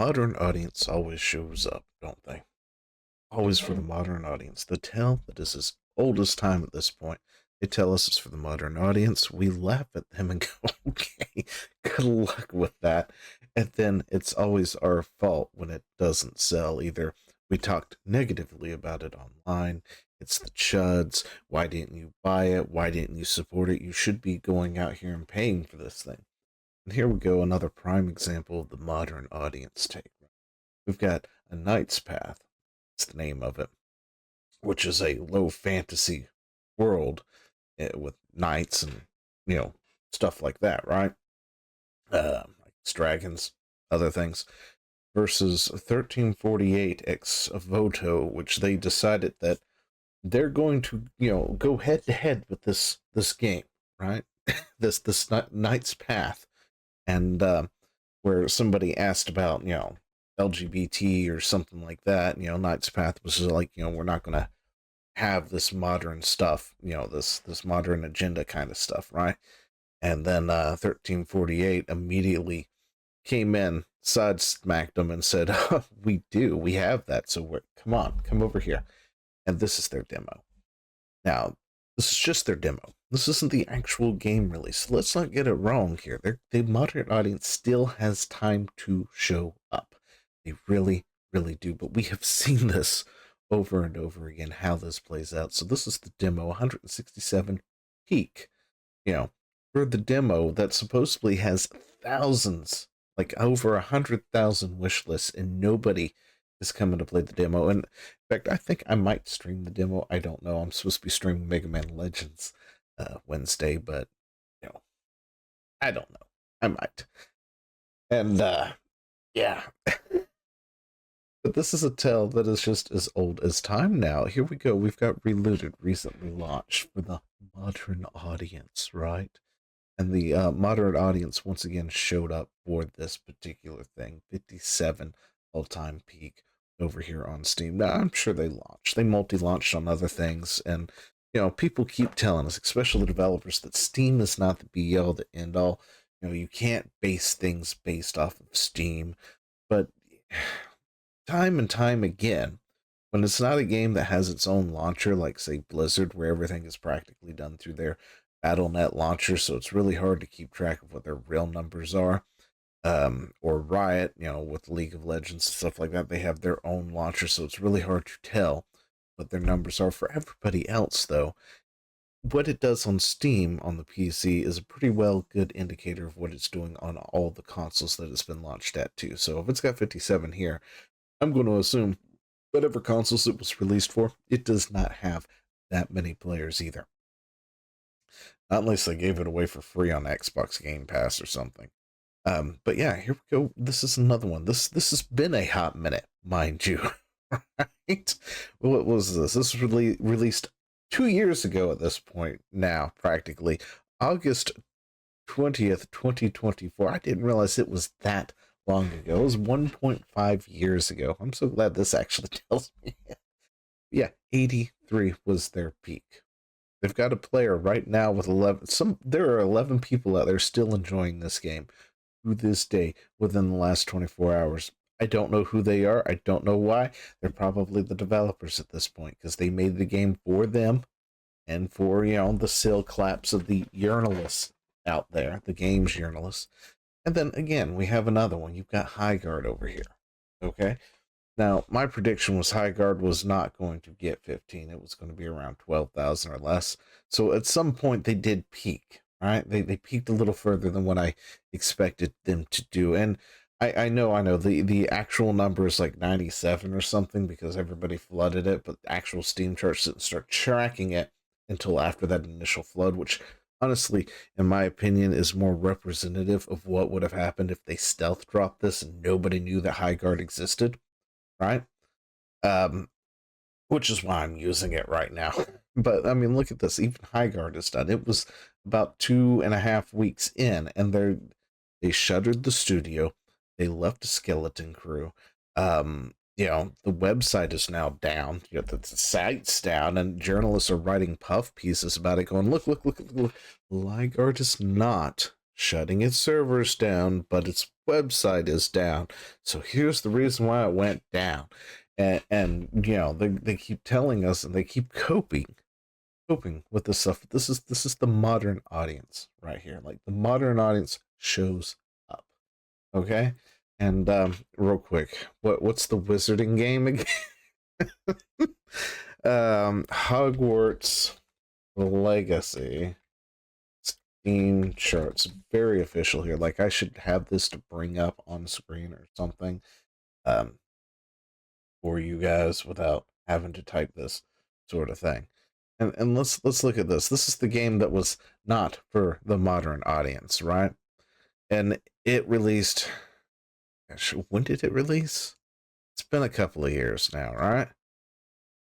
modern audience always shows up, don't they? Always for the modern audience. The tale that is as old as time at this point. They tell us it's for the modern audience. We laugh at them and go, okay, good luck with that. And then it's always our fault when it doesn't sell. Either we talked negatively about it online, it's the chuds. Why didn't you buy it? Why didn't you support it? You should be going out here and paying for this thing. And here we go, another prime example of the modern audience take. We've got A Knight's Path, it's the name of it, which is a low fantasy world with knights and, you know, stuff like that, right? Like dragons, other things, versus 1348 ex voto, which they decided that they're going to, go head to head with this game, right? this Knight's Path, and where somebody asked about, LGBT or something like that. Knight's Path was like, we're not going to have this modern stuff, this modern agenda kind of stuff, right? And then 1348 immediately came in, side smacked them, and said, oh, we have that. So come over here. And this is their demo. Now, this is just their demo. This isn't the actual game release. Let's not get it wrong here. The modern audience still has time to show up. They really, really do. But we have seen this over and over again, how this plays out. So this is the demo, 167 peak. For the demo that supposedly has thousands, like over 100,000 wish lists, and nobody is coming to play the demo. And in fact, I think I might stream the demo. I don't know. I'm supposed to be streaming Mega Man Legends Wednesday, but I don't know. I might. And yeah. But this is a tale that is just as old as time now. Here we go. We've got Reloaded, recently launched for the modern audience, right? And the modern audience once again showed up for this particular thing. 57 all-time peak over here on Steam. Now, I'm sure they multi-launched on other things, and people keep telling us, especially the developers, that Steam is not the be-all, the end-all. You can't base things based off of Steam, but time and time again, when it's not a game that has its own launcher, like say Blizzard, where everything is practically done through their Battle.net launcher, so it's really hard to keep track of what their real numbers are. Or Riot, with League of Legends and stuff like that, they have their own launcher, so it's really hard to tell what their numbers are. For everybody else, though, what it does on Steam on the PC is a pretty good indicator of what it's doing on all the consoles that it's been launched at too. So if it's got 57 here, I'm going to assume whatever consoles it was released for, it does not have that many players either. Not unless they gave it away for free on Xbox Game Pass or something. But yeah, here we go. This is another one. This has been a hot minute, mind you. Right? What was this? This was released 2 years ago at this point now, practically. August 20th, 2024. I didn't realize it was that long ago. It was 1.5 years ago. I'm so glad this actually tells me. Yeah, 83 was their peak. They've got a player right now with 11. There are 11 people out there still enjoying this game to this day within the last 24 hours. I don't know who they are. I don't know why. They're probably the developers at this point, because they made the game for them and for, the sale claps of the journalists out there, the games journalists. And then again, we have another one. You've got Highguard over here. Okay. Now, my prediction was Highguard was not going to get 15. It was going to be around 12,000 or less. So at some point they did peak, right? They peaked a little further than what I expected them to do. And I know the actual number is like 97 or something because everybody flooded it, but actual Steam charts didn't start tracking it until after that initial flood, which honestly, in my opinion, is more representative of what would have happened if they stealth dropped this and nobody knew that Highguard existed, right? Which is why I'm using it right now. But I mean, look at this. Even Highguard is done. It was about 2.5 weeks in, and they shuttered the studio. They left a skeleton crew. The website is now down. The site's down, and journalists are writing puff pieces about it, going, look. Highguard is not shutting its servers down, but its website is down. So here's the reason why it went down. And you know, they keep telling us, and they keep coping with this stuff. This is the modern audience right here. Like, the modern audience shows up. Okay? And real quick, what's the wizarding game again? Hogwarts Legacy Steam charts. Very official here. Like, I should have this to bring up on screen or something for you guys without having to type this sort of thing. And let's look at this. This is the game that was not for the modern audience, right? And it released, gosh, when did it release? It's been a couple of years now, right?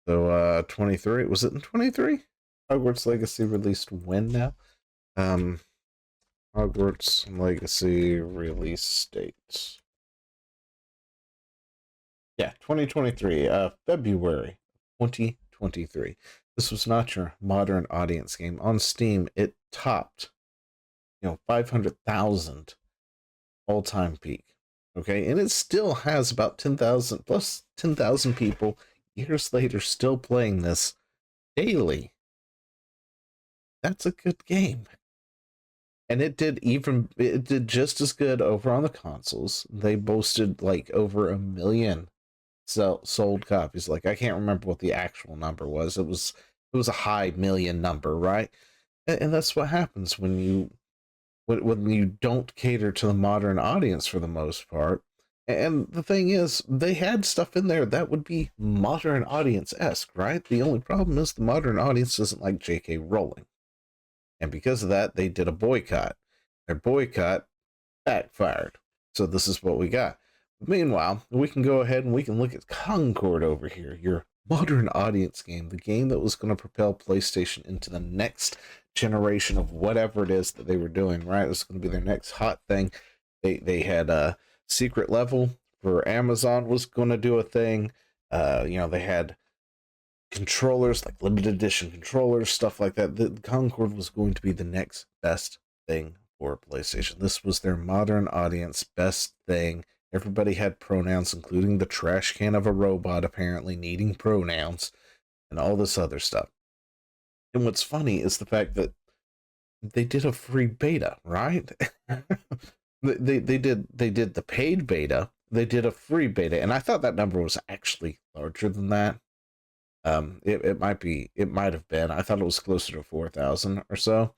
So 23, was it in 23? Hogwarts Legacy released when now? Hogwarts Legacy release date. Yeah, 2023, February 2023. This was not your modern audience game. On Steam, it topped, 500,000 all-time peak. Okay, and it still has about 10,000 plus 10,000 people years later still playing this daily. That's a good game. And it did just as good over on the consoles. They boasted like over 1 million sold copies. Like, I can't remember what the actual number was. It was a high million number, right? And that's what happens when you don't cater to the modern audience for the most part. And the thing is, they had stuff in there that would be modern audience-esque, right? The only problem is the modern audience doesn't like J.K. Rowling. And because of that, they did a boycott. Their boycott backfired. So this is what we got. Meanwhile, we can go ahead and we can look at Concord over here, your modern audience game, the game that was going to propel PlayStation into the next generation of whatever it is that they were doing, right? It's going to be their next hot thing. They had a secret level for Amazon was going to do a thing. They had controllers, like limited edition controllers, stuff like that. The Concord was going to be the next best thing for PlayStation. This was their modern audience best thing. Everybody had pronouns, including the trash can of a robot apparently needing pronouns and all this other stuff. And what's funny is the fact that they did a free beta, right? they did the paid beta. They did a free beta, and I thought that number was actually larger than that. It might have been. I thought it was closer to 4,000 or so.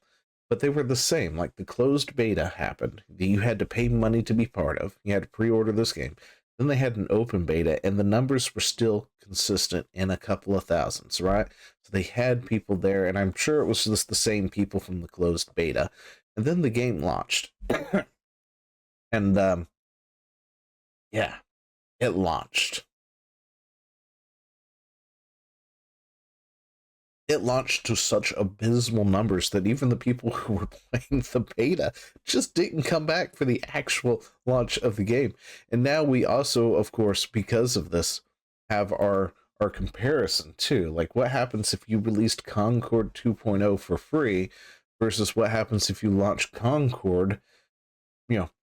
But they were the same. Like, the closed beta happened. You had to pay money to be part of. You had to pre-order this game. Then they had an open beta, and the numbers were still consistent in a couple of thousands, right? So they had people there, and I'm sure it was just the same people from the closed beta. And then the game launched. And, yeah, it launched. It launched to such abysmal numbers that even the people who were playing the beta just didn't come back for the actual launch of the game. And now we also, of course, because of this, have our comparison too. Like, what happens if you released Concord 2.0 for free versus what happens if you launch Concord,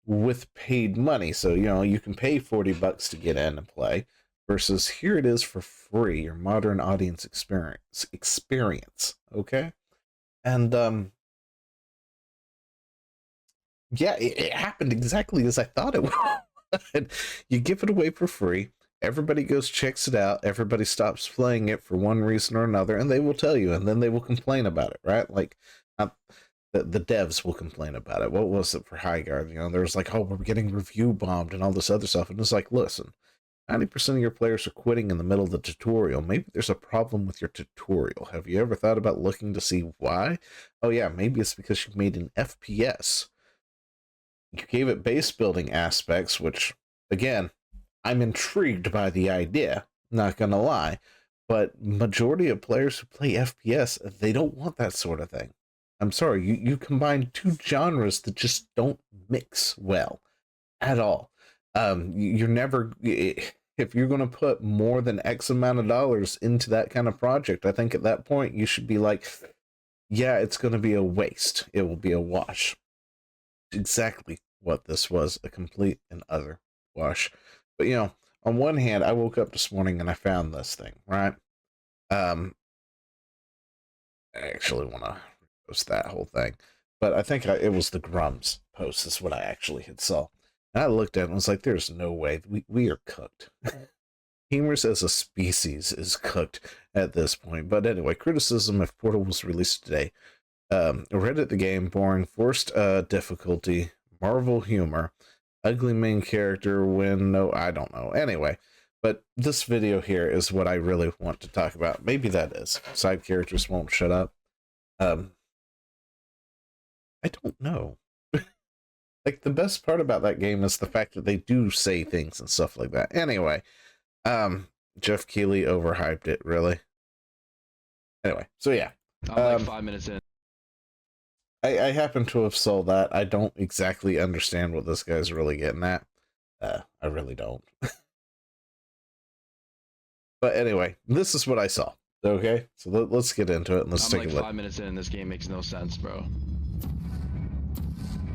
with paid money. So, you can pay $40 to get in and play. Versus here it is for free, your modern audience experience, okay? And yeah, it happened exactly as I thought it would. You give it away for free, everybody goes, checks it out, everybody stops playing it for one reason or another, and they will tell you, and then they will complain about it, right? Like, the devs will complain about it. What was it for Highguard? There's like, oh, we're getting review bombed and all this other stuff, and it's like, listen, 90% of your players are quitting in the middle of the tutorial. Maybe there's a problem with your tutorial. Have you ever thought about looking to see why? Oh yeah, maybe it's because you made an FPS. You gave it base building aspects, which, again, I'm intrigued by the idea, not gonna lie. But majority of players who play FPS, they don't want that sort of thing. I'm sorry, you combine two genres that just don't mix well at all. You're never, if you're going to put more than X amount of dollars into that kind of project, I think at that point you should be like, yeah, it's going to be a waste. It will be a wash. exactly what this was, a complete and utter wash. But on one hand, I woke up this morning and I found this thing, right? I actually want to post that whole thing, but I think it was the Grums post is what I actually had saw. And I looked at it and was like, there's no way. We are cooked. Gamers as a species is cooked at this point. But anyway, criticism if Portal was released today. Reddit the game, boring, forced difficulty, Marvel humor, ugly main character, I don't know. Anyway, but this video here is what I really want to talk about. Maybe that is. Side characters won't shut up. I don't know. Like, the best part about that game is the fact that they do say things and stuff like that. Anyway, Jeff Keighley overhyped it, really. Anyway, so yeah. I'm like 5 minutes in. I happen to have saw that. I don't exactly understand what this guy's really getting at. I really don't. But anyway, this is what I saw. Okay, so let's get into it and let's take a look. I'm like 5 minutes in and this game makes no sense, bro.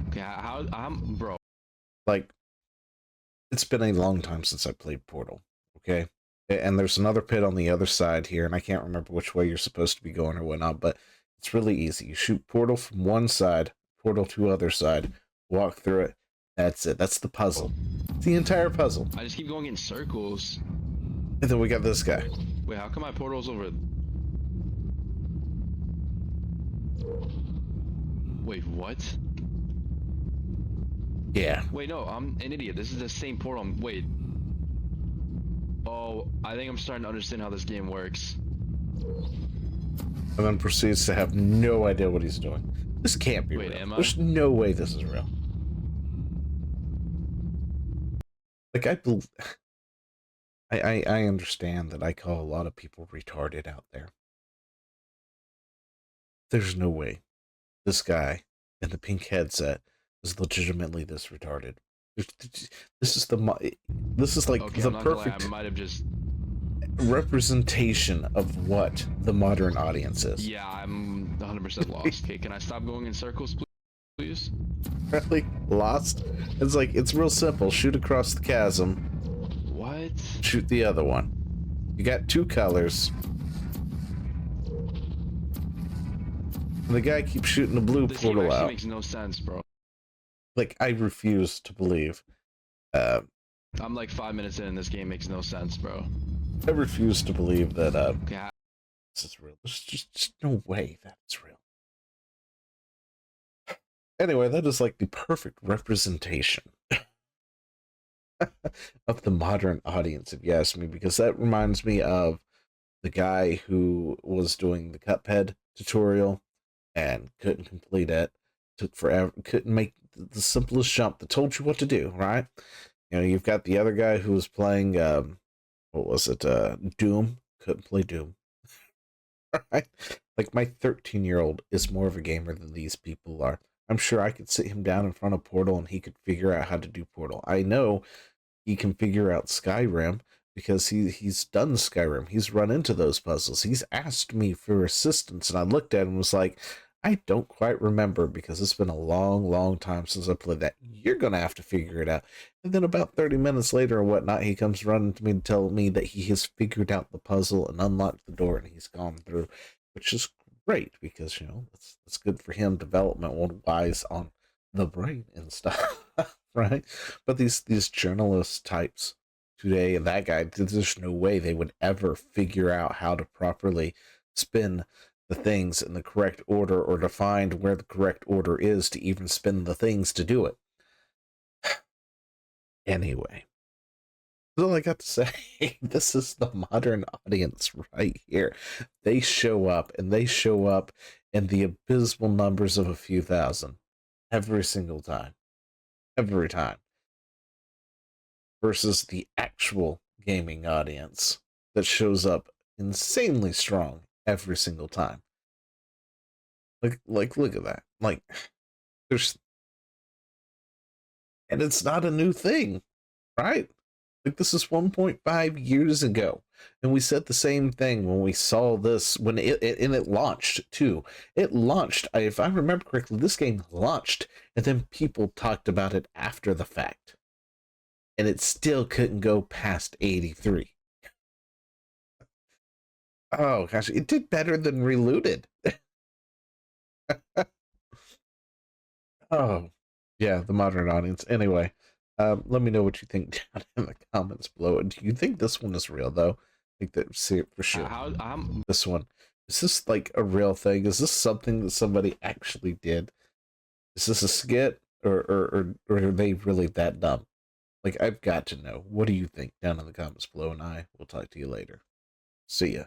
Okay, bro. Like, it's been a long time since I played Portal, okay? And there's another pit on the other side here, and I can't remember which way you're supposed to be going or whatnot, but it's really easy. You shoot Portal from one side, Portal to other side, walk through it. That's it. That's the puzzle. It's the entire puzzle. I just keep going in circles. And then we got this guy. Wait, how come my portal's over? Wait, what? Yeah. Wait, no, I'm an idiot. This is the same portal. Wait. Oh, I think I'm starting to understand how this game works. And then proceeds to have no idea what he's doing. This can't be real. There's no way this is real. Like, I understand that I call a lot of people retarded out there. There's no way this guy in the pink headset is legitimately this retarded. This is like okay, the perfect I might have just representation of what the modern audience is. Yeah, I'm 100% lost. Okay, can I stop going in circles, please? Really lost? It's like, it's real simple. Shoot across the chasm. What? Shoot the other one. You got two colors. And the guy keeps shooting the blue portal out. This makes no sense, bro. Like, I refuse to believe. I'm like 5 minutes in and this game makes no sense, bro. I refuse to believe that okay. This is real. There's just no way that's real. Anyway, that is like the perfect representation of the modern audience, if you ask me, because that reminds me of the guy who was doing the Cuphead tutorial and couldn't complete it. Took forever, couldn't make the simplest jump that told you what to do, right? You've got the other guy who was playing, what was it, Doom, couldn't play Doom. Right? Like, my 13-year-old is more of a gamer than these people are. I'm sure I could sit him down in front of Portal and he could figure out how to do Portal. I know he can figure out Skyrim because he's done Skyrim. He's run into those puzzles. He's asked me for assistance, and I looked at him and was like, I don't quite remember because it's been a long, long time since I played that. You're going to have to figure it out. And then about 30 minutes later or whatnot, he comes running to me to tell me that he has figured out the puzzle and unlocked the door and he's gone through, which is great because, that's good for him development-wise on the brain and stuff, right? But these journalist types today, and that guy, there's no way they would ever figure out how to properly spin the things in the correct order or to find where the correct order is to even spin the things to do it. Anyway, that's all I got to say. This is the modern audience right here. They show up, and they show up in the abysmal numbers of a few thousand every single time. Every time. Versus the actual gaming audience that shows up insanely strong every single time. Like look at that. Like, and it's not a new thing, right? Like, this is 1.5 years ago. And we said the same thing when we saw this, when it launched too. It launched, if I remember correctly, this game launched, and then people talked about it after the fact. And it still couldn't go past 83. Oh gosh, it did better than Reloaded. Oh, yeah, the modern audience. Anyway, let me know what you think down in the comments below. Do you think this one is real though? I think that see it for sure. This one, is this like a real thing? Is this something that somebody actually did? Is this a skit, or are they really that dumb? Like, I've got to know. What do you think down in the comments below? And I will talk to you later. See ya.